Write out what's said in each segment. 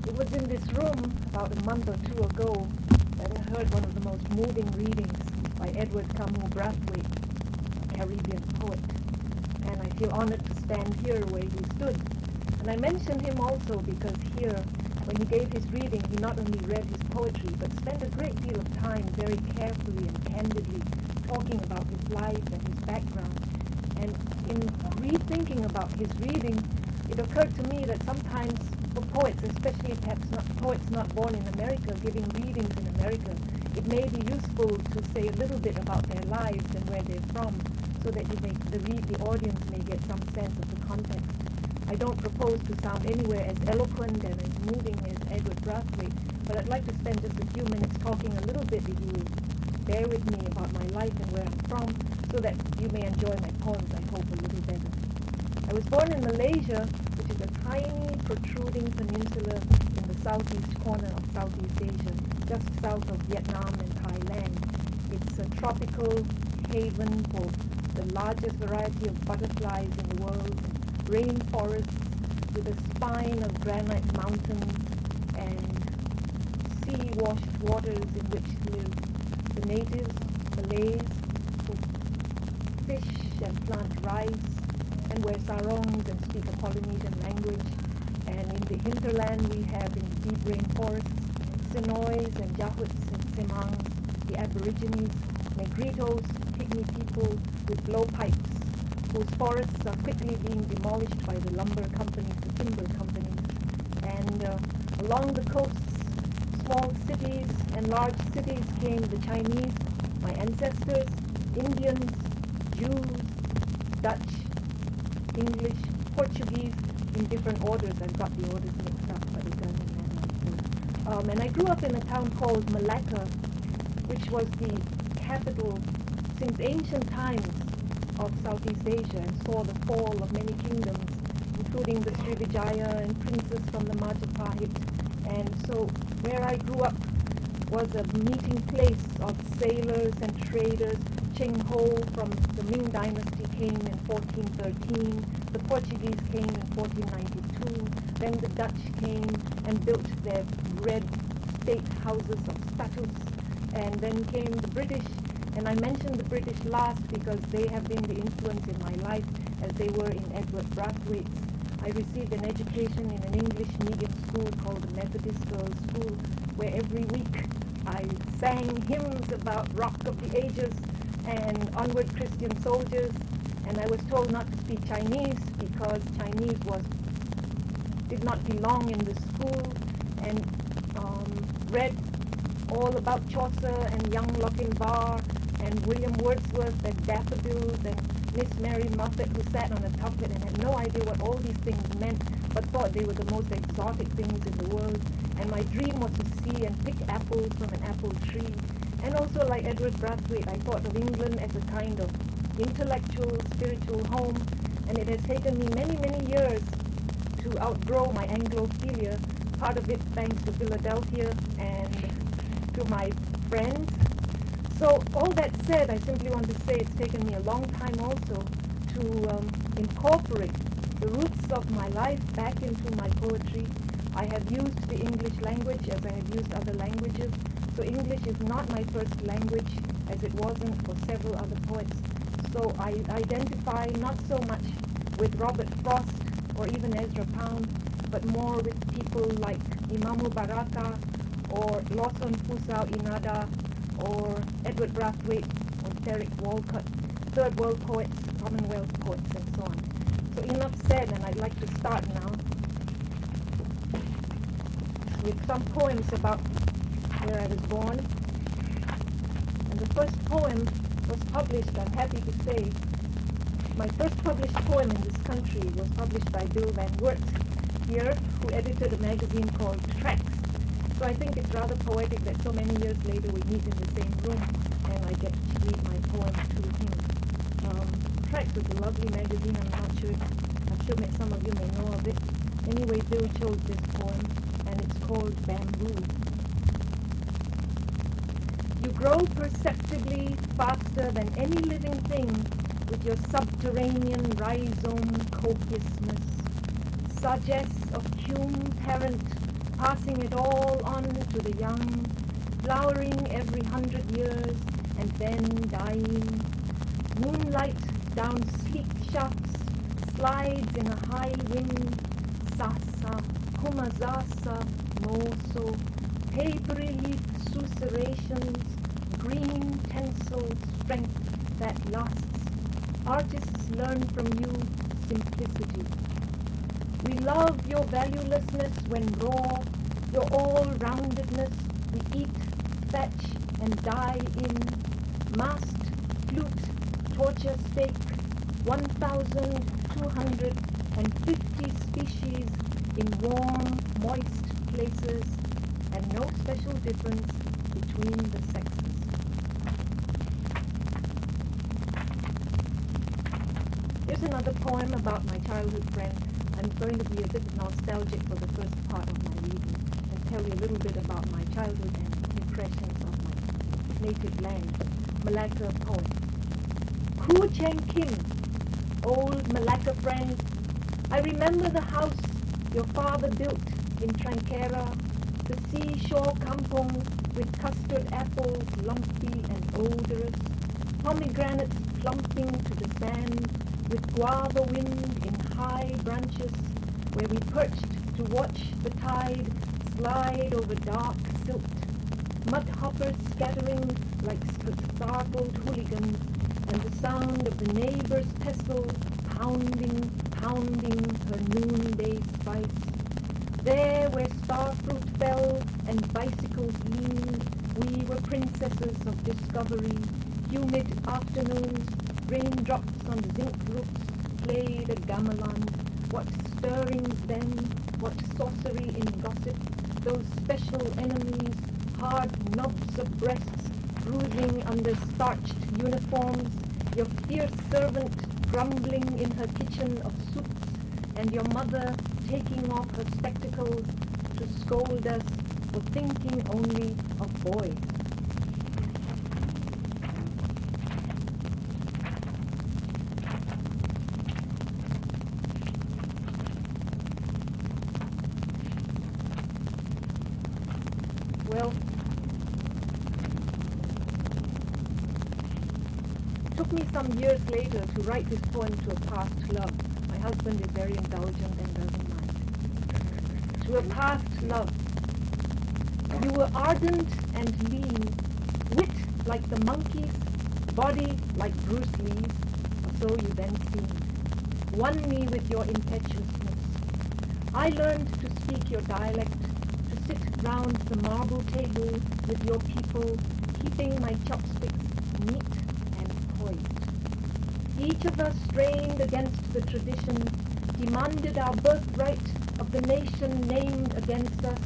It was in this room about a month or two ago that I heard one of the most moving readings by Edward Camus Brathwaite, a Caribbean poet. And I feel honored to stand here where he stood. And I mentioned him also because here, when he gave his reading, he not only read his poetry, but spent a great deal of time very carefully and candidly talking about his life and his background. And in rethinking about his reading, it occurred to me that sometimes for poets, especially perhaps not poets not born in America, giving readings in America, it may be useful to say a little bit about their lives and where they're from, so that the audience may get some sense of the context. I don't propose to sound anywhere as eloquent and as moving as Edward Brathwaite, but I'd like to spend just a few minutes talking a little bit, if you will bear with me, about my life and where I'm from, so that you may enjoy my poems, I hope, a little better. I was born in Malaysia, which is a tiny protruding peninsula in the southeast corner of Southeast Asia, just south of Vietnam and Thailand. It's a tropical haven for the largest variety of butterflies in the world, rainforests with a spine of granite mountains and sea-washed waters in which live the natives, Malays, who fish and plant rice and wear sarongs and speak a Polynesian language. And in the hinterland we have, in the deep rainforests, Senois and Jahuts and Semangs, the Aborigines, Negritos, pygmy people with blowpipes, whose forests are quickly being demolished by the lumber companies, the timber companies. And along the coasts, small cities and large cities came the Chinese, my ancestors, Indians, Jews, Dutch, English, Portuguese, in different orders. I've got the orders mixed up, but it doesn't matter. And I grew up in a town called Malacca, which was the capital since ancient times of Southeast Asia, and saw the fall of many kingdoms, including the Srivijaya and princes from the Majapahit. And so where I grew up was a meeting place of sailors and traders. Cheng Ho from the Ming Dynasty came in 1413, the Portuguese came in 1492, then the Dutch came and built their red state houses of statues, and then came the British. And I mentioned the British last because they have been the influence in my life, as they were in Edward Brathwaite's. I received an education in an English medium school called the Methodist Girls' School, where every week I sang hymns about Rock of the Ages and Onward Christian Soldiers, and I was told not to speak Chinese because Chinese did not belong in the school, and read all about Chaucer and young Lochinvar and William Wordsworth and daffodils and Miss Mary Muffet, who sat on a tuffet and had no idea what all these things meant, but thought they were the most exotic things in the world. And my dream was to see and pick apples from an apple tree. And also, like Edward Brathwaite, I thought of England as a kind of intellectual, spiritual home, and it has taken me many, many years to outgrow my Anglophilia, part of it thanks to Philadelphia and to my friends. So all that said, I simply want to say it's taken me a long time also to incorporate the roots of my life back into my poetry. I have used the English language as I have used other languages. So English is not my first language, as it wasn't for several other poets. So I identify not so much with Robert Frost or even Ezra Pound, but more with people like Imamu Baraka or Lawson Fusao Inada or Edward Brathwaite or Derek Walcott, third world poets, Commonwealth poets, and so on. So enough said, and I'd like to start now with some poems about where I was born. And the first poem was published, I'm happy to say, my first published poem in this country was published by Bill Van Wert here, who edited a magazine called Tracks. So I think it's rather poetic that so many years later we meet in the same room and I get to read my poem to him. Tracks was a lovely magazine. I'm sure some of you may know of it. Anyway, Bill chose this poem, and it's called Bamboo. You grow perceptibly faster than any living thing with your subterranean rhizome copiousness, sagesse of cume parent passing it all on to the young, flowering every 100 years and then dying. Moonlight down sleek shafts slides in a high wind. Sasa, kumazasa, moso, papery leaf susurrations, green tensile strength that lasts. Artists learn from you simplicity. We love your valuelessness when raw, your all-roundedness. We eat, fetch, and die in masked, flute, torture steak, 1,250 species in warm, moist places, and no special difference between the sexes. Here's another poem about my childhood friend. I'm going to be a bit nostalgic for the first part of my reading and tell you a little bit about my childhood and impressions of my native land. Malacca poem. Koo Cheng Kim, old Malacca friend, I remember the house your father built in Trankera, the seashore kampong with custard apples lumpy and odorous, pomegranates plumping to the sand, with guava wind in high branches, where we perched to watch the tide slide over dark silt, mudhoppers scattering like startled hooligans, and the sound of the neighbor's pestle pounding her noonday spice. There where starfruit fell and bicycles leaned, we were princesses of discovery. Humid afternoons, raindrops on zinc roofs played a gamelan. What stirrings then, what sorcery in gossip, those special enemies, hard knobs of breasts, bruising under starched uniforms, your fierce servant grumbling in her kitchen of soups, and your mother taking off her spectacles to scold us for thinking only of boys. Well, it took me some years later to write this poem to a past love. My husband is very indulgent and doesn't mind. To a past love. You were ardent and lean, wit like the monkey's, body like Bruce Lee's, or so you then seemed. Won me with your impetuousness. I learned to speak your dialect, to sit round the marble table with your people, keeping my chopsticks neat and poised. Each of us strained against the tradition, demanded our birthright of the nation named against us,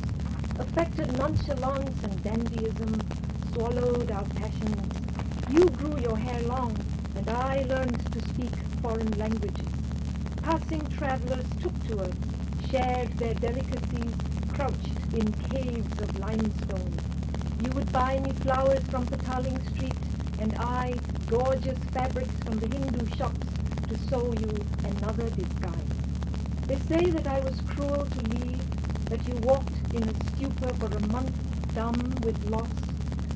affected nonchalance and dandyism, swallowed our passions. You grew your hair long, and I learned to speak foreign languages. Passing travelers took to us, shared their delicacies, crouched in caves of limestone. You would buy me flowers from Petaling Street, and I, gorgeous fabrics from the Hindu shops, to sew you another disguise. They say that I was cruel to leave, that you walked in a stupor for a month, dumb with loss.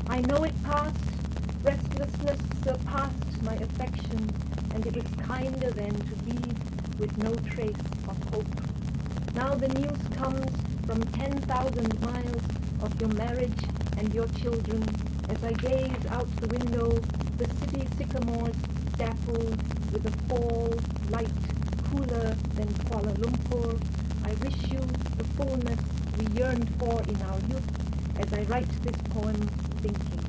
I know it passed, restlessness surpassed my affection, and it was kinder then to leave with no trace of hope. Now the news comes from 10,000 miles of your marriage and your children. As I gaze out the window, the city sycamores dappled with a fall light cooler than Kuala Lumpur. I wish you the fullness we yearned for in our youth as I write this poem thinking.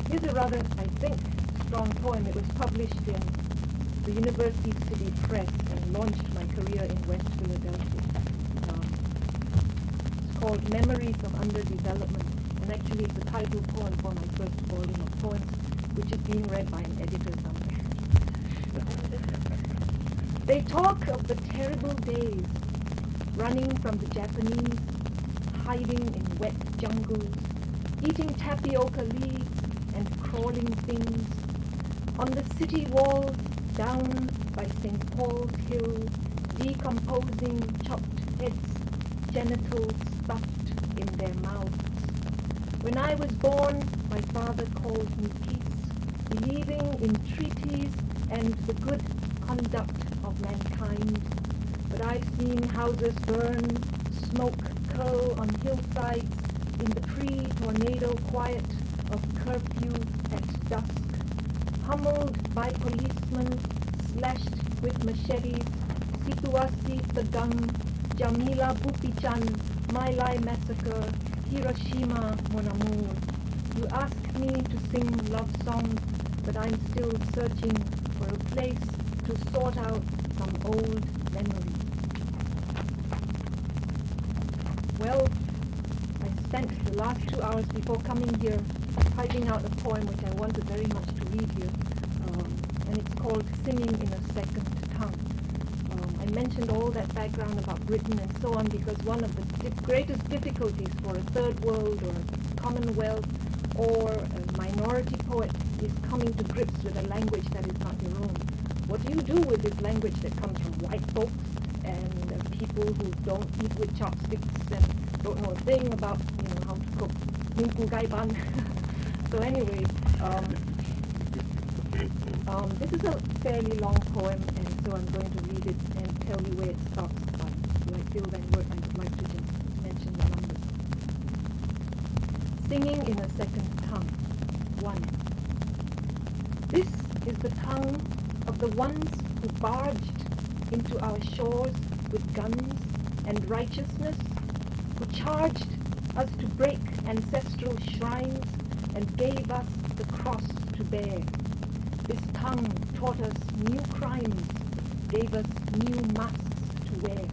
Here's a rather, I think, strong poem. It was published in the University City Press and launched my career in West Philadelphia. It's called Memories of Underdevelopment, and actually it's the title poem for my first volume of poems, which is being read by an editor somewhere. They talk of the terrible days, running from the Japanese, hiding in wet jungles, eating tapioca leaves and crawling things. On the city walls, down by St. Paul's Hill, decomposing chopped heads, genitals stuffed in their mouths. When I was born, my father called me peace, believing in treaties and the good conduct of mankind. But I've seen houses burn, smoke curl on hillsides in the pre-tornado quiet of curfew at dusk, pummeled by policemen, slashed with machetes, Situasi Tegang, Jamila Bupichan, My Lai Massacre, Hiroshima Mon Amour. You ask me to sing love songs, but I'm still searching for a place to sort out some old memories. Well, I spent the last 2 hours before coming here typing out a poem which I wanted very much to read here, and it's called Singing in a Second Tongue. I mentioned all that background about Britain and so on because one of the greatest difficulties for a third world or a Commonwealth or a minority poet is coming to grips with a language that is not your own. What do you do with this language that comes from white folks and people who don't eat with chopsticks and don't know a thing about how to cook mungku gaiban? So anyway, this is a fairly long poem, and so I'm going to read it and tell you where it stops. But I feel then I would like to just mention the numbers. Singing in a Second Tongue. 1. This is the tongue of the ones who barged into our shores with guns and righteousness, who charged us to break ancestral shrines and gave us the cross to bear. This tongue taught us new crimes, gave us new masks to wear.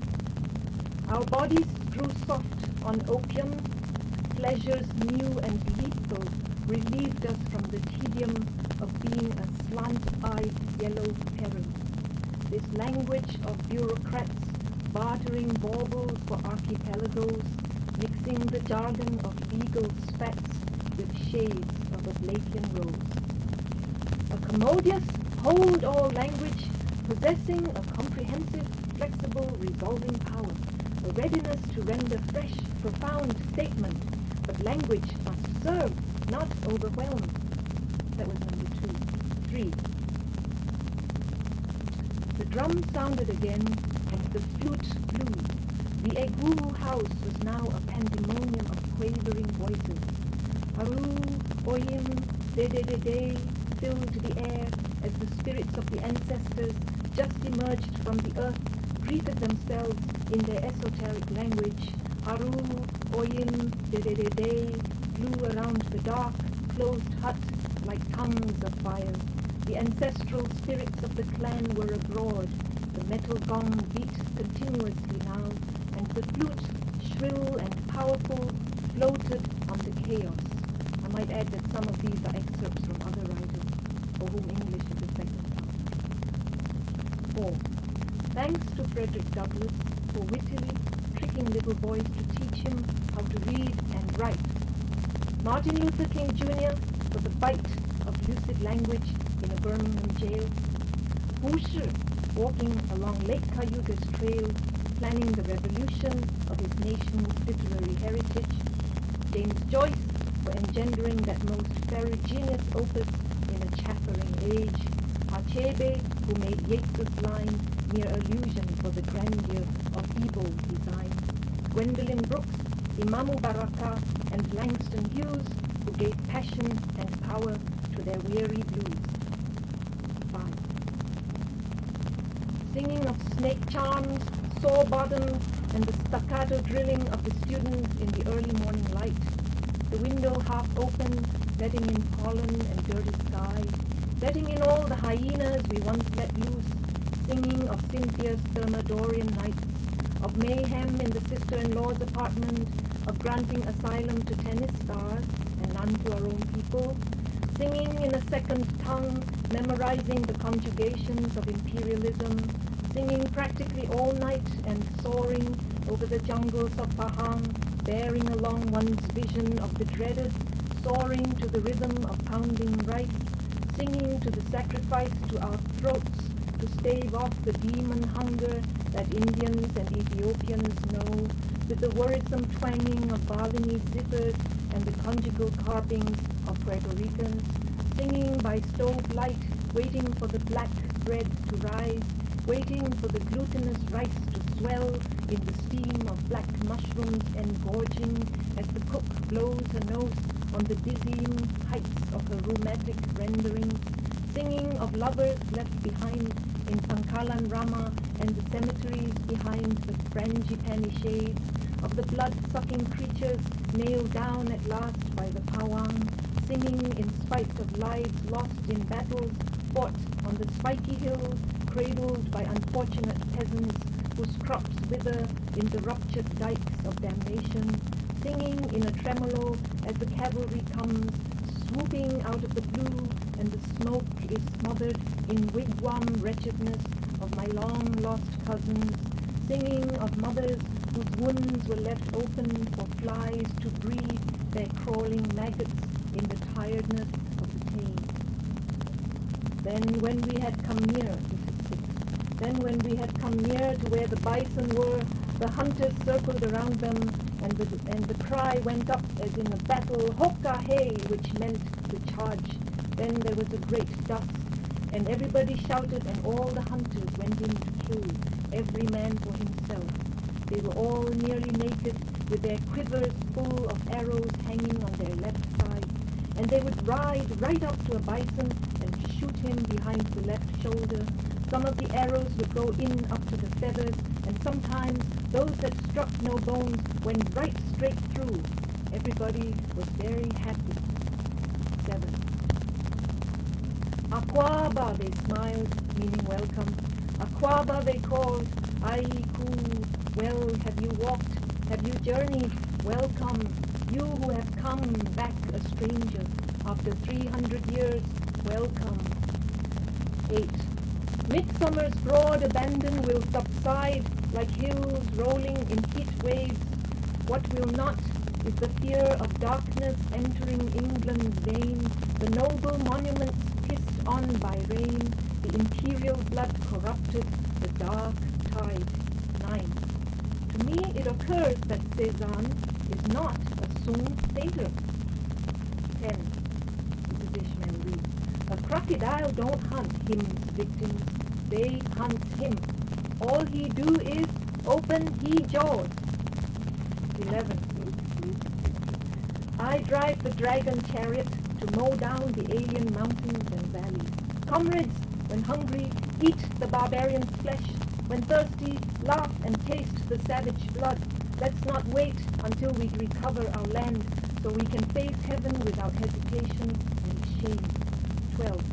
Our bodies grew soft on opium, pleasures new and lethal relieved us from the tedium of being a slant-eyed yellow heron. This language of bureaucrats bartering baubles for archipelagos, mixing the jargon of legal spats with shades of a Blakeian rose. A commodious, hold-all language possessing a comprehensive, flexible, resolving power, a readiness to render fresh, profound statement, but language must serve, not overwhelm. That was number 2. 3. The drum sounded again, and the flute blew. The Egwu house was now a pandemonium of quavering voices. Aru, Oyim, de, filled the air as the spirits of the ancestors just emerged from the earth greeted themselves in their esoteric language. Aru, Oyim, de, flew around the dark, closed hut like tongues of fire. The ancestral spirits of the clan were abroad. The metal gong beat continuously now, and the flute, shrill and powerful, floated on the chaos. I might add that some of these are excerpts from other writers, for whom English is a second tongue. 4. Thanks to Frederick Douglass for wittily tricking little boys to teach him how to read and write. Martin Luther King Jr. for the bite of lucid language in a Birmingham jail. Wu Shi, walking along Lake Cayuga's trail, planning the revolution of his nation's literary heritage. James Joyce for engendering that most ferruginous opus in a chaffering age. Achebe, who made Yeats's line mere allusion for the grandeur of evil design. Gwendolyn Brooks, Imamu Baraka, and Langston Hughes, who gave passion and power to their weary blues. 5. Singing of snake charms, saw bottoms, and the staccato drilling of the students in the early morning light. The window half open, letting in pollen and dirty sky, letting in all the hyenas we once let loose, singing of Cynthia's Thermidorian nights, of mayhem in the sister-in-law's apartment, of granting asylum to tennis stars and none to our own people, singing in a second tongue, memorizing the conjugations of imperialism, singing practically all night and soaring over the jungles of Pahang, bearing along one's vision of the dreaded, soaring to the rhythm of pounding rice, singing to the sacrifice to our throats, to stave off the demon hunger that Indians and Ethiopians know, with the worrisome twanging of Balinese zithers and the conjugal carpings of Puerto Ricans, singing by stove light, waiting for the black bread to rise, waiting for the glutinous rice to swell in the steam of black mushrooms, engorging as the cook blows her nose on the dizzying heights of her rheumatic rendering, singing of lovers left behind in Pangkalan Rama and the cemeteries behind the frangipani shades, of the blood-sucking creatures nailed down at last by the Pawang, singing in spite of lives lost in battles fought on the spiky hills, cradled by unfortunate peasants whose crops wither in the ruptured dikes of damnation, singing in a tremolo as the cavalry comes, swooping out of the blue, and the smoke is smothered in wigwam wretchedness of my long-lost cousins, singing of mothers whose wounds were left open for flies to breed their crawling maggots in the tiredness of the tame. Then when we had come near, then when we had come near to where the bison were, the hunters circled around them, and the cry went up as in a battle, Hakka hey, which meant to charge. Then there was a great dust, and everybody shouted, and all the hunters went in to kill, every man for himself. They were all nearly naked, with their quivers full of arrows hanging on their left side, and they would ride right up to a bison and shoot him behind the left shoulder. Some of the arrows would go in up to the feathers, and sometimes those that struck no bones went right straight through. Everybody was very happy. 7. Akwaba, they smiled, meaning welcome. Akwaba, they called. Aiku, well, have you walked? Have you journeyed? Welcome. You who have come back a stranger after 300 years, welcome. 8. Midsummer's broad abandon will subside like hills rolling in heat waves. What will not is the fear of darkness entering England's veins, the noble monuments kissed on by rain, the imperial blood corrupted, the dark tide. 9. To me it occurs that Cézanne is not a Sung sailor. 10. This is Ishmael Reed. A crocodile don't hunt him's victims, they hunt him. All he do is open he jaws. 11. I drive the dragon chariot to mow down the alien mountains and valleys. Comrades, when hungry, eat the barbarian's flesh. When thirsty, laugh and taste the savage blood. Let's not wait until we recover our land, so we can face heaven without hesitation and shame. 12.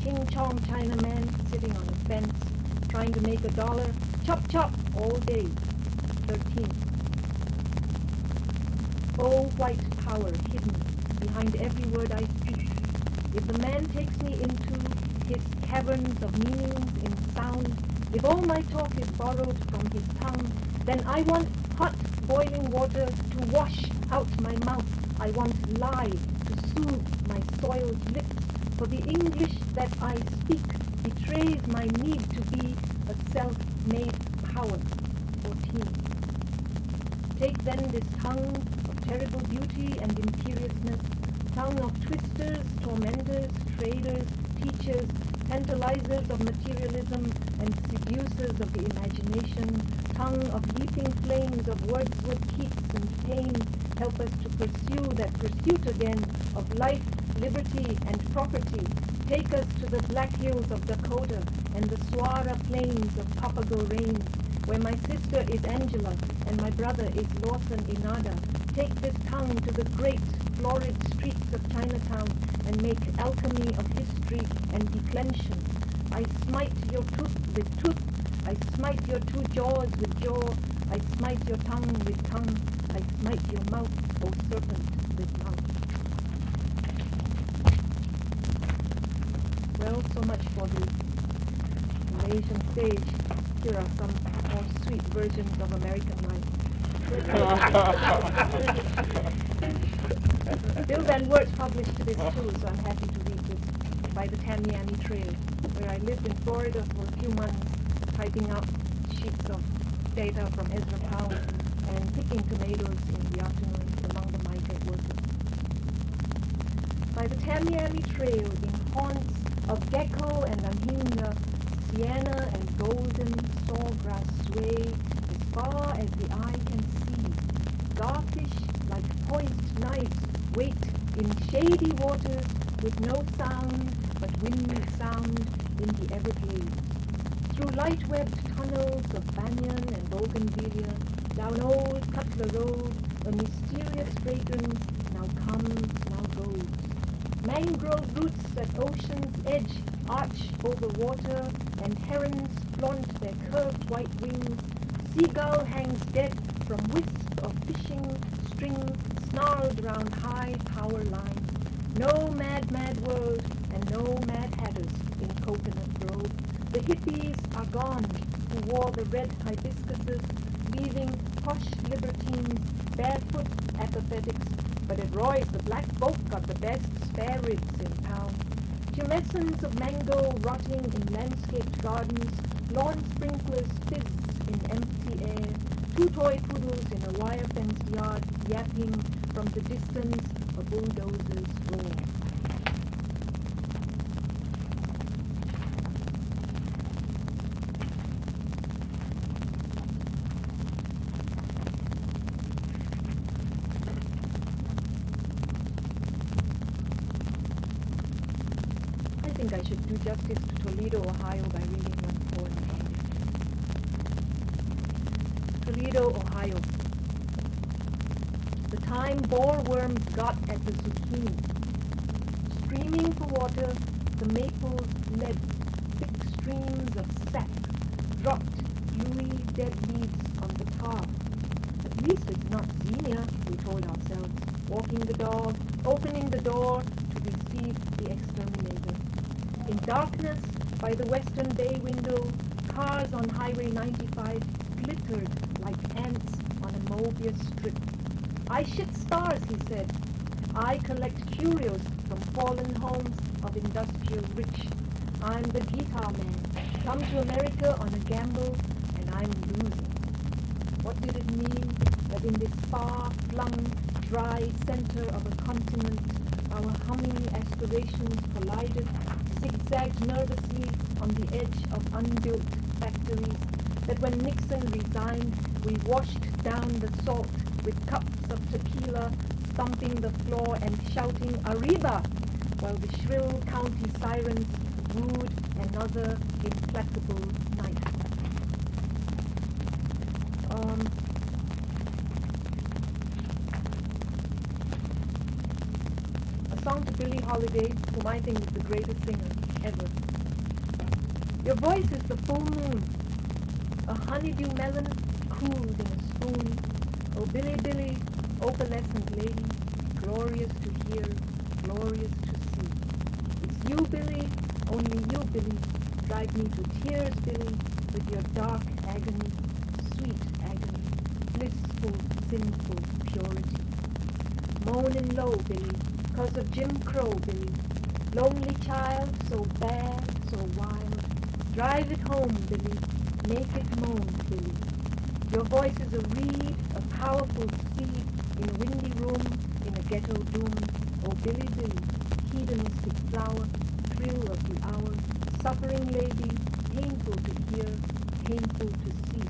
Ching Chong Chinaman sitting on a fence, trying to make $1, chop chop all day. 13. Oh, white power hidden behind every word I speak. If the man takes me into his caverns of meanings in sound, if all my talk is borrowed from his tongue, then I want hot boiling water to wash out my mouth. I want lie to soothe my soiled lips, for the English that I speak betrays my need to be a self-made power. 14. Take then this tongue of terrible beauty and imperiousness, tongue of twisters, tormentors, traders, teachers, tantalizers of materialism and seducers of the imagination, tongue of leaping flames of Wordsworth, Keats and Paine, help us to pursue that pursuit again of life, liberty and property. Take us to the black hills of Dakota and the Suara plains of Papago Range, where my sister is Angela and my brother is Lawson Inada. Take this tongue to the great florid streets of Chinatown and make alchemy of history and declension. I smite your tooth with tooth. I smite your two jaws with jaw. I smite your tongue with tongue. I smite your mouth, O serpent, with mouth. Well, so much for the Malaysian stage. Here are some more sweet versions of American life. Bill Van Wert published this too, so I'm happy to read this, by the Tamiami Trail. where I lived in Florida for a few months, typing out sheets of data from Ezra Pound and picking tomatoes in the afternoons among the migrant workers. By the Tamiami Trail, in haunts of gecko and anhinga, sienna and golden sawgrass sway as far as the eye can see. Garfish like poised knives wait in shady waters with no sound but wind sound in the Everglades. Through light-webbed tunnels of banyan and bougainvillea, down old Cutler Road, a mysterious fragrance now comes, now goes. Mangrove roots at ocean's edge arch over water, and herons flaunt their curved white wings. Seagull hangs dead from wisp of fishing string snarled round high power line. No mad, mad world, and no mad hatters in Coconut Grove. The hippies are gone, who wore the red hibiscuses, leaving posh libertines, barefoot apathetics, but at Roy's the black folk got the best spare ribs in town. Tumescence of mango rotting in landscaped gardens, lawn sprinklers fizz in empty air, two toy poodles in a wire-fenced yard yapping from the distance, a bulldozer's roar. I think I should do justice to Toledo, Ohio by reading one poem from it. Toledo, Ohio. The time boreworms got at the zucchini. Streaming for water, the maples led thick streams of sap, dropped gluey dead leaves on the tar. At least it's not xenia, we told ourselves, walking the dog, opening the door to receive the exterminator. In darkness, by the western bay window, cars on Highway 95 glittered like ants on a Mobius strip. I shit stars, he said. I collect curios from fallen homes of industrial rich. I'm the guitar man, come to America on a gamble, and I'm losing. What did it mean that in this far-flung, dry center of a continent, our humming aspirations collided, zigzagged nervously on the edge of unbuilt factories, that when Nixon resigned, we washed down the salt with cups of tequila, stomping the floor and shouting "Arriba!" while the shrill county sirens wooed another implacable night. A song to Billie Holiday, whom I think is the greatest singer ever. Your voice is the full moon, a honeydew melon cooled in a spoon. Oh, Billie, Billie, opalescent lady, glorious to hear, glorious to see. It's you, Billie, only you, Billie, drive me to tears, Billie, with your dark agony, sweet agony, blissful, sinful purity. Moanin' low, Billie, 'cause of Jim Crow, Billie, lonely child, so bad, so wild. Drive it home, Billie, make it moan, Billie. Your voice is a reed, a powerful seed, in a windy room, in a ghetto doom. Oh, Billie, Billie, hedonistic flower, thrill of the hour, suffering lady, painful to hear, painful to see.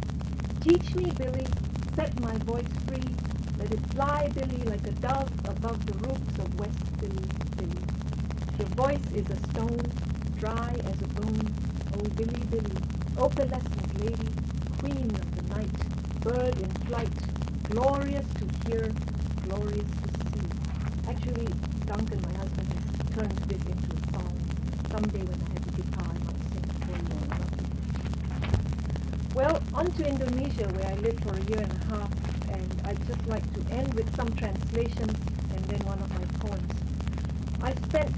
Teach me, Billie, set my voice free, let it fly, Billie, like a dove above the roofs of Westerly, Billie. Your voice is a stone, dry as a bone. Oh, Billie, Billie, opalescent lady, queen of the night, bird in flight, glorious to hear, glorious to see. Actually, Duncan, my husband, has turned this into a song. Someday when I have a guitar, I might sing it for you. Well, on to Indonesia, where I lived for a year and a half, and I'd just like to end with some translations and then one of my poems. I spent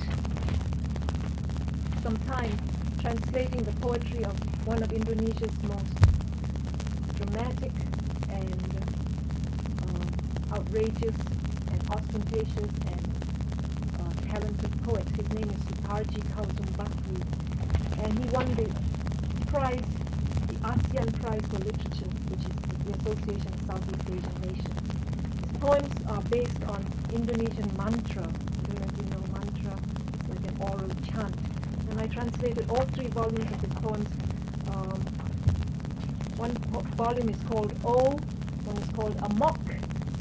some time translating the poetry of one of Indonesia's most dramatic and outrageous and ostentatious and talented poet. His name is Sutarji Kausumbakri. and he won the prize, the ASEAN Prize for Literature, which is the Association of Southeast Asian Nations. His poems are based on Indonesian mantra. I don't know if you know mantra. It's like an oral chant. And I translated all 3 volumes of his poems. One volume is called O, one is called Amok,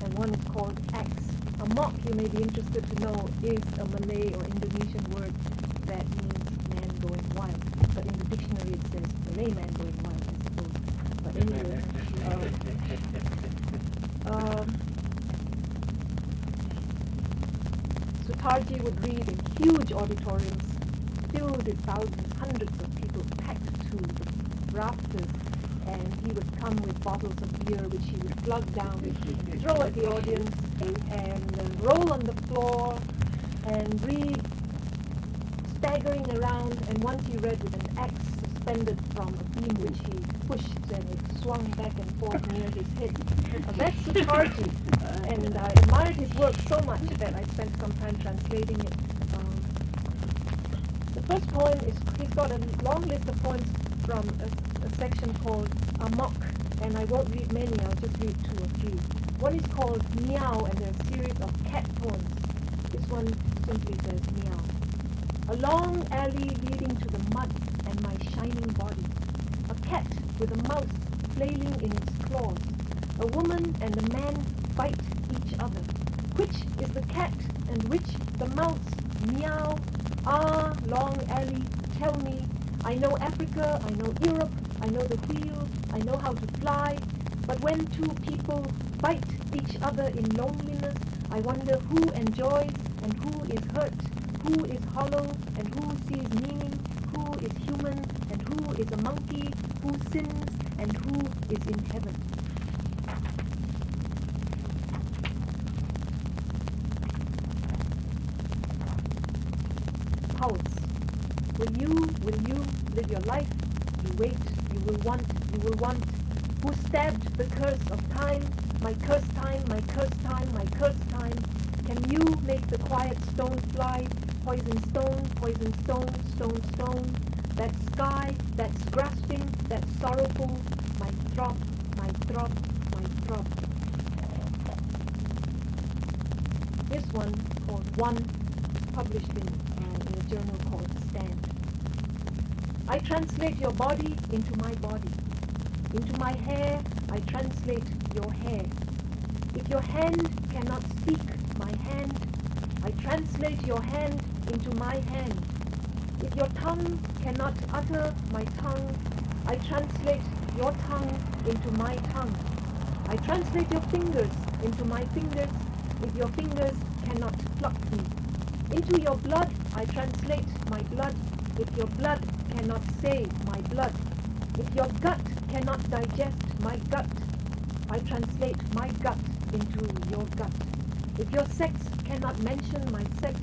and one is called X. Amok, you may be interested to know, is a Malay or Indonesian word that means man going wild. But in the dictionary it says Malay man going wild, I suppose. But anyway, Sutarji would read in huge auditoriums, filled with thousands, hundreds of people packed to the rafters, and he would come with bottles of beer which he would plug down, throw at the audience, and roll on the floor and read, staggering around, and once he read with an axe suspended from a beam which he pushed, and it swung back and forth near his head. That's Sutarji, and I admired his work so much that I spent some time translating it. The first poem is, he's got a long list of poems from a section called Amok, and I won't read many, I'll just read 2 or 3. One is called Meow, and there's a series of cat poems. This one simply says meow. A long alley leading to the mud and my shining body. A cat with a mouse flailing in its claws. A woman and a man bite each other. Which is the cat and which the mouse? Meow. Ah, long alley, tell me. I know Africa, I know Europe, I know the wheel, I know how to fly. But when 2 people bite each other in loneliness, I wonder who enjoys and who is hurt, who is hollow and who sees meaning, who is human and who is a monkey, who sins and who is in heaven. Pulse. Will you live your life? You wait, you will want. Who stabbed the curse of time? My curse time, my curse time, my curse time. Can you make the quiet stone fly? Poison stone, stone, stone. That sky, that's grasping, that's sorrowful. My throb, my throb, my throb. This one called One, published in a journal called Stand. I translate your body into my body. Into my hair, I translate your hair. If your hand cannot speak my hand, I translate your hand into my hand. If your tongue cannot utter my tongue, I translate your tongue into my tongue. I translate your fingers into my fingers. If your fingers cannot pluck me. Into your blood, I translate my blood. If your blood cannot say my blood. If your gut cannot digest my gut, I translate my gut into your gut. If your sex cannot mention my sex,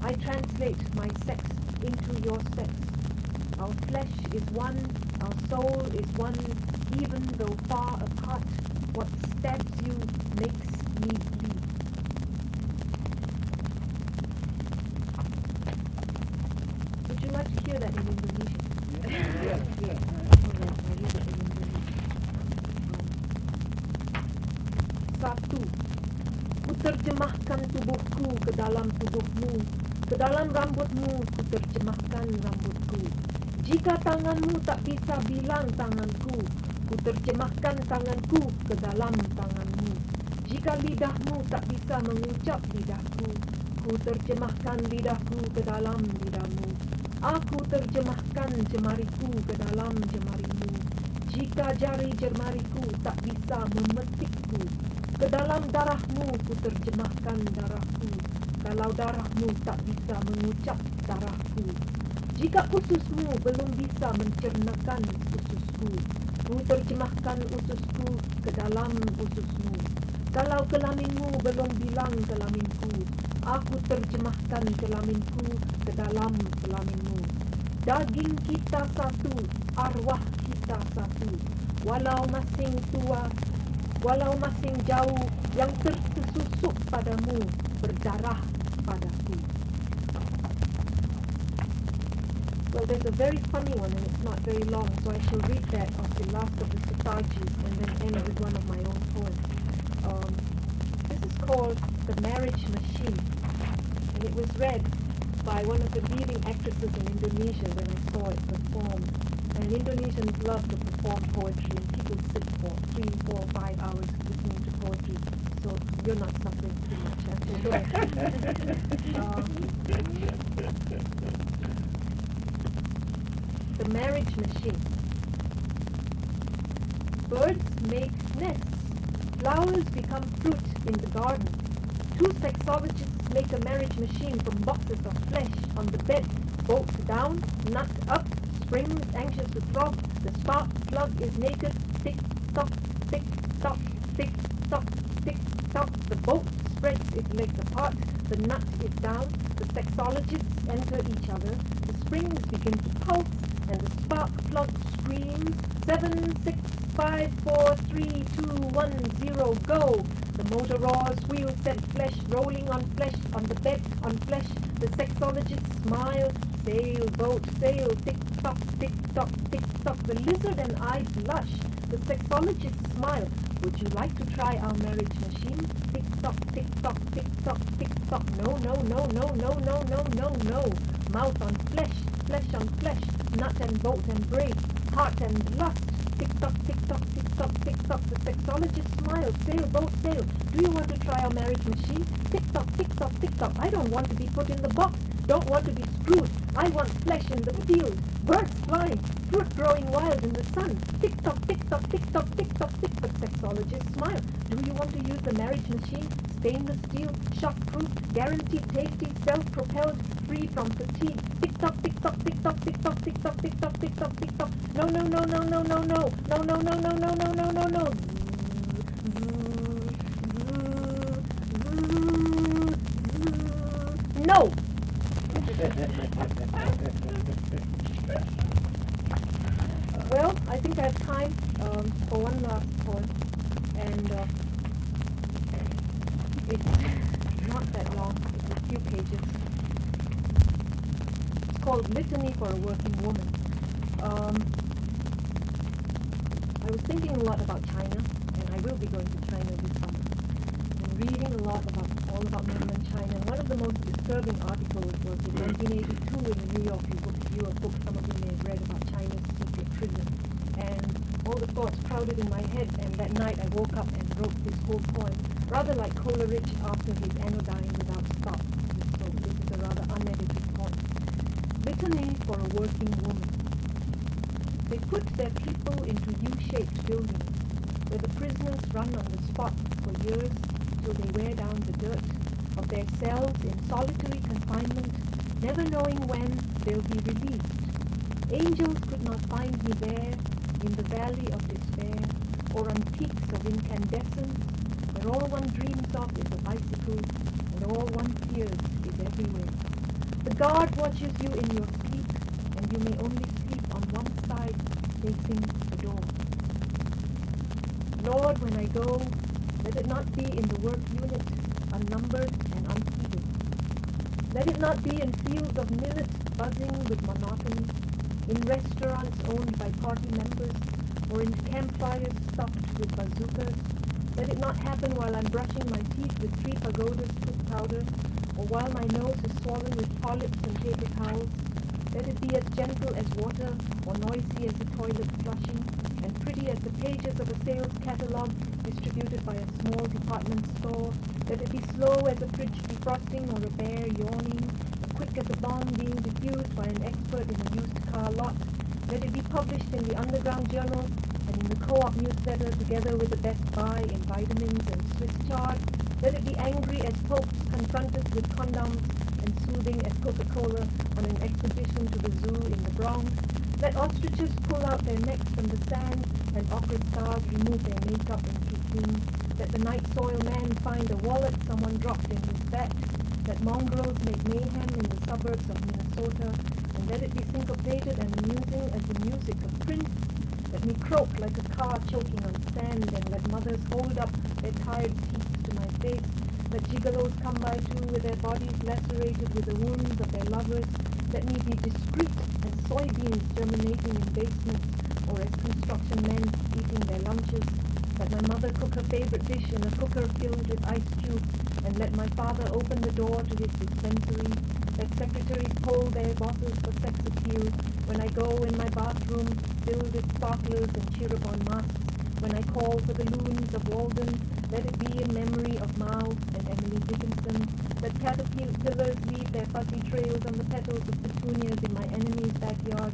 I translate my sex into your sex. Our flesh is one, our soul is one, even though far apart, what stabs you makes me bleed. Would you like to hear that in Indonesian? Yeah. Satu, ku terjemahkan tubuhku ke dalam tubuhmu, ke dalam rambutmu ku terjemahkan rambutku. Jika tanganmu tak bisa bilang tanganku, ku terjemahkan tanganku ke dalam tanganmu. Jika lidahmu tak bisa mengucap lidahku, ku terjemahkan lidahku ke dalam lidahmu. Aku terjemahkan jemariku ke dalam jemarimu. Jika jari jemariku tak bisa memetikku, ke dalam darahmu ku terjemahkan darahku. Kalau darahmu tak bisa mengucap darahku. Jika ususmu belum bisa mencernakan ususku, ku terjemahkan ususku ke dalam ususmu. Kalau kelaminmu belum bilang kelaminku, aku terjemahkan kelaminku ke dalam kelaminmu. Daging kita satu, arwah kita satu. Walau masing tua, walau masing jauh, yang tersusuk padamu berdarah padaku. Well, there's a very funny one, and it's not very long, so I shall read that of the last of the Postarchives and then end with one of my own poems. This is called The Marriage Machine, and it was read by one of the leading actresses in Indonesia when I saw it performed. And Indonesians love to perform poetry, and people sit for 3, 4, 5 hours listening to poetry, so you're not suffering too much, I'm sure. The Marriage Machine. Birds make nests. Flowers become fruit in the garden. 2 sexologists make a marriage machine from boxes of flesh on the bed. Bolt down, nut up, springs anxious to throb. The spark plug is naked. Tick tock, tick tock, tick tock, tick tock. The bolt spreads its legs apart. The nut is down. The sexologists enter each other. The springs begin to pulse, and the spark plug screams. 7, 6, 5, 4, 3, 2, 1, 0, go! The motor roars, wheels set flesh, rolling on flesh, on the bed, on flesh. The sexologists smile, sail, boat, sail, tick-tock, tick-tock, tick-tock. The lizard and I blush. The sexologists smile. Would you like to try our marriage machine? Tick-tock, tick-tock, tick-tock, tick-tock. No, no, no, no, no, no, no, no, no. Mouth on flesh, flesh on flesh, nut and bolt and braid, heart and lust. Tick-tock, tick-tock, tick-tock, tick-tock. The sexologist smiles. Sail, boat, sail. Do you want to try our marriage machine? Tick-tock, tick-tock, tick-tock. I don't want to be put in the box. Don't want to be screwed. I want flesh in the field. Birds flying. Fruit growing wild in the sun. Tick-tock, tick-tock, tick-tock, tick-tock, tick. But sexologist smile. Do you want to use the marriage machine? Stainless steel, shock-proof, guaranteed safety, self-propelled, free from fatigue. Tick-tock, tick-tock, tick-tock, tick-tock, tick-tock, tick-tock, tick-tock, tick-tock. No, no, no, no, no, no, no. No, no, no, no, no, no, no, no, no. No! Well, I think I have time for one last poem, and it's not that long, it's a few pages. It's called Litany for a Working Woman. I was thinking a lot about China, and I will be going to China this summer, and reading a lot all about mainland China. And one of the most disturbing articles was in 1982 in the New York Review of Books. Some of you may have read about China's secret prison. And all the thoughts crowded in my head, and that night I woke up and wrote this whole poem, rather like Coleridge after his anodyne without stop. So this is a rather unedited poem. Litany for a Working Woman. They put their people into U-shaped buildings, where the prisoners run on the spot for years till they wear down the dirt of their cells in solitary confinement, never knowing when they'll be released. Angels could not find me there, in the valley of despair, or on peaks of incandescence, where all one dreams of is a bicycle, and all one fears is everywhere. The guard watches you in your sleep, and you may only sleep on one side, facing the door. Lord, when I go, let it not be in the work unit, unnumbered and unheeded. Let it not be in fields of millet buzzing with monotony, in restaurants owned by party members, or in campfires stuffed with bazookas. Let it not happen while I'm brushing my teeth with 3 pagodas put powder, or while my nose is swollen with polyps and paper towels. Let it be as gentle as water, or noisy as a toilet flushing, and pretty as the pages of a sales catalogue distributed by a small department store. Let it be slow as a fridge defrosting or a bear yawning, or quick as a bomb being diffused by an expert in a used car lot. Let it be published in the Underground Journal and in the Co-op newsletter together with the Best Buy in vitamins and Swiss chard. Let it be angry as popes confronted with condoms and soothing as Coca-Cola on an expedition to the zoo in the Bronx. Let ostriches pull out their necks from the sand and awkward stars remove their makeup in Peking. Let the night soil man find a wallet someone dropped in his vat. Let mongrels make mayhem in the suburbs of Minnesota, and let it be syncopated and amusing as the music of Prince. Let me croak like a car choking on sand, and let mothers hold up their tired teeth to my face. Let gigolos come by too with their bodies lacerated with the wounds of their lovers. Let me be discreet as soybeans germinating in basements or as construction men eating their lunches. Let my mother cook her favorite dish in a cooker filled with ice cubes, and let my father open the door to his dispensary. Let secretaries poll their bosses for sex appeal. When I go in my bathroom filled with sparklers and cherubon masks, when I call for the loons of Walden, let it be in memory of Mao and Emily Dickinson. Let caterpillars leave their fuzzy trails on the petals of petunias in my enemy's backyard,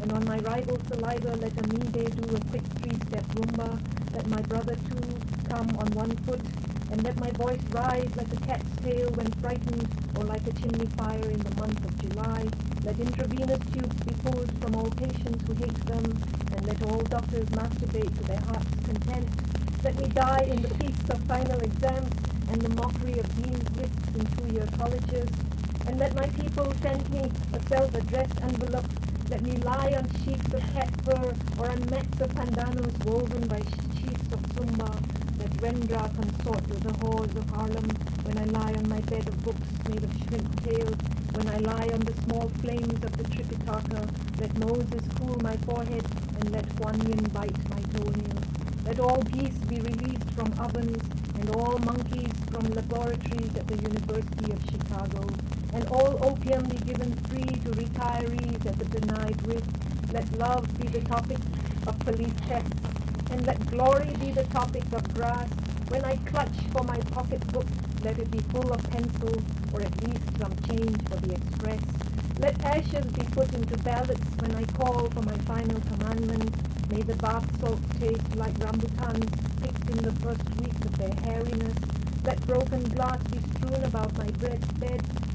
and on my rival's saliva let Amide do a quick three-step Roomba. Let my brother too come on one foot, and let my voice rise like a cat's tail when frightened, or like a chimney fire in the month of July. Let intravenous tubes be pulled from all patients who hate them, and let all doctors masturbate to their heart's content. Let me die in the feast of final exams and the mockery of dean's lists in two-year colleges, and let my people send me a self-addressed envelope. Let me lie on sheets of cat fur or on mats of pandanus woven by sheets of Sumba. Let Rendra consort with the whores of Harlem when I lie on my bed of books made of shrimp tails, when I lie on the small flames of the Tripitaka. Let Moses cool my forehead and let Kuan Yin bite my toenails. Let all geese be released from ovens and all monkeys from laboratories at the University of Chicago, and all opium be given free to retirees at the denied writ. Let love be the topic of police tests, and let glory be the topic of grass. When I clutch for my pocketbook, let it be full of pencil, or at least some change for the express. Let ashes be put into ballots when I call for my final commandment. May the bath salts taste like rambutans picked in the first week of their hairiness. Let broken glass be strewn about my bed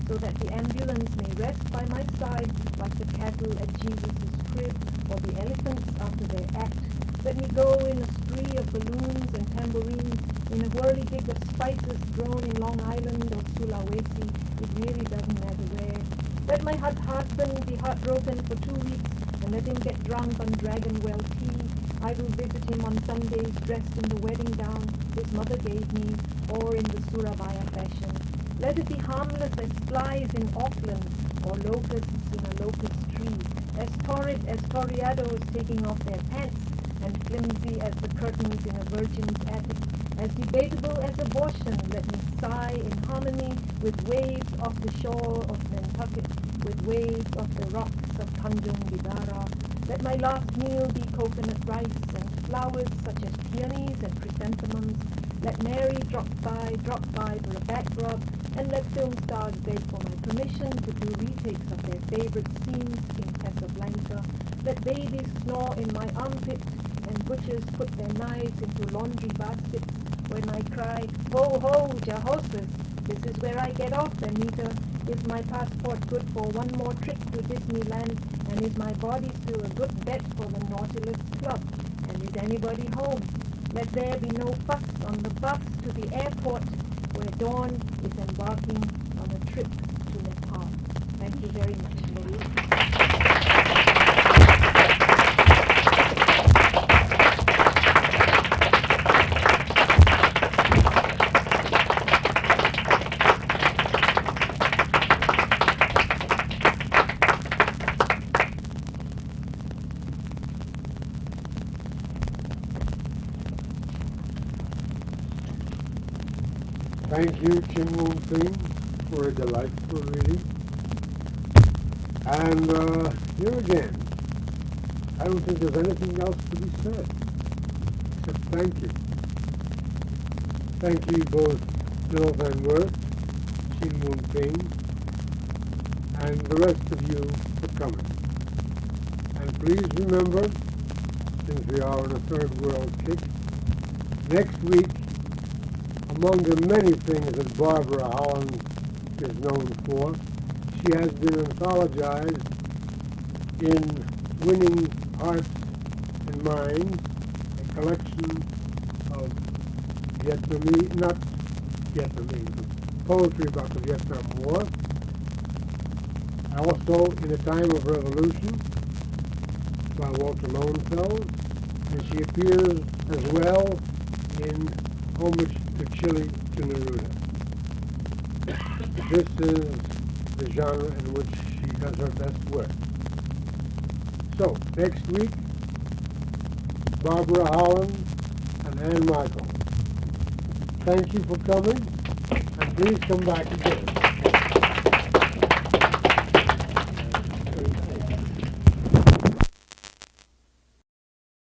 so that the ambulance may rest by my side like the cattle at Jesus' crib or the elephants after their act. Let me go in a spree of balloons and tambourines, in a whirligig of spices grown in Long Island or Sulawesi. It really doesn't matter where. Let my husband be heartbroken for 2 weeks, and let him get drunk on Dragonwell tea. I will visit him on Sundays dressed in the wedding gown his mother gave me, or in the Surabaya fashion. Let it be harmless as flies in Auckland, or locusts in a locust tree, as torrid as toreados taking off their pants, and flimsy as the curtains in a virgin's attic, as debatable as abortion. Let me sigh in harmony with waves off the shore of Nantucket, with waves off the rocks of Tanjung Bidara. Let my last meal be coconut rice and flowers such as peonies and chrysanthemums. Let Mary drop by for a back rub, and let film stars beg for my permission to do retakes of their favorite scenes in Casablanca. Let babies snore in my armpit, and butchers put their knives into laundry baskets when I cry, "Ho, ho, Jahosas, this is where I get off, Anita. Is my passport good for one more trip to Disneyland, and is my body still a good bet for the Nautilus Club, and is anybody home?" Let there be no fuss on the bus to the airport, where Dawn is embarking on a trip to Nepal. Thank you very much, Marie. Thank you, Chin Woon-Ping, for a delightful reading. And here again, I don't think there's anything else to be said, except thank you. Thank you both Bill Van Wert, Chin Woon-Ping, and the rest of you for coming. And please remember, since we are on a third world kick, next week, among the many things that Barbara Holland is known for, she has been anthologized in Winning Hearts and Minds, a collection of poetry about the Vietnam War. Also, In a Time of Revolution by Walter Lowenfeld, and she appears as well in Homage to Chile to Neruda. This is the genre in which she does her best work. So, next week, Barbara Holland and Anne Michael. Thank you for coming, and please come back again.